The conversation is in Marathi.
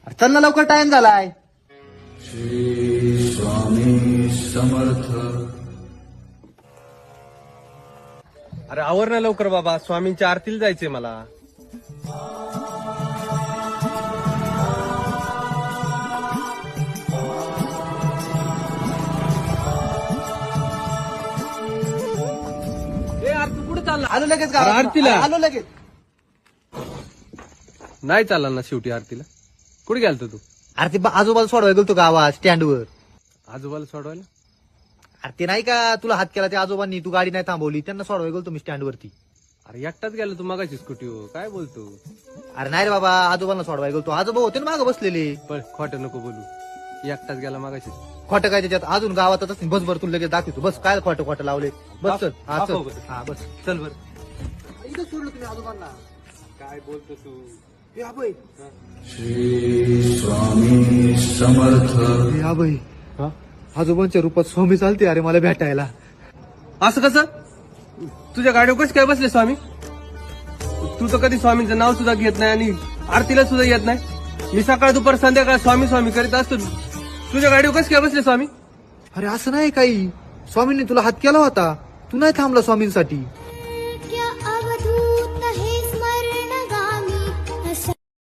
चल ना लवकर, टाइम झालाय. श्री स्वामी समर्थ. अरे आवर ना लवकर बाबा, स्वामींच्या आरतीला जायचंय मला. कुठे चालला? आलो लगेच अरे आरतीला. आलो लगेच. नाही चालला ना शेवटी आरतीला. कुठे गेलतो तू? अरे ते आजोबाला सोडवाय गेलतो गावात स्टँडवर. आजोबाला सोडवायला? अरे ते नाही का तुला हात केला त्या आजोबांनी, तू गाडी नाही थांबवली, त्यांना सोडवाय गेलतो मी स्टँडवरती. अरे एकटाच गेला तू मगाची स्कूटी हो, काय बोलतो? अरे नाही रे बाबा, आजोबांना सोडवाय गेलतो. आजोबा होते ना मागं बसलेले. पण खोटं नको बोलू, एकटाच गेला मगाशी. खोटं काय त्याच्यात, अजून गावातच असतील. बस बरं, तुला लगेच दाखवतो. बस काय खोटं खोटं लावले. बस चल. हा दाखव चल. बरं. हा बस. चल बर. इथं सोडलं तुम्ही आजोबांना. काय बोलतो तू? ए अभय, श्री स्वामी समर्थ. ए अभय, आजोबांच्या रूपात स्वामी चालते अरे मला भेटायला. असं कसं? तुझ्या गाडीवर कशी काय बसले स्वामी? तू तर कधी स्वामींचं नाव सुद्धा घेत नाही आणि आरतीला सुद्धा येत नाही. मी सकाळ दुपार संध्याकाळ स्वामी स्वामी करीत असतो. तुझ्या गाडीवर कशी काय बसले स्वामी? अरे असं नाही काही, स्वामींनी तुला हात केला होता, तू नाही थांबला स्वामींसाठी.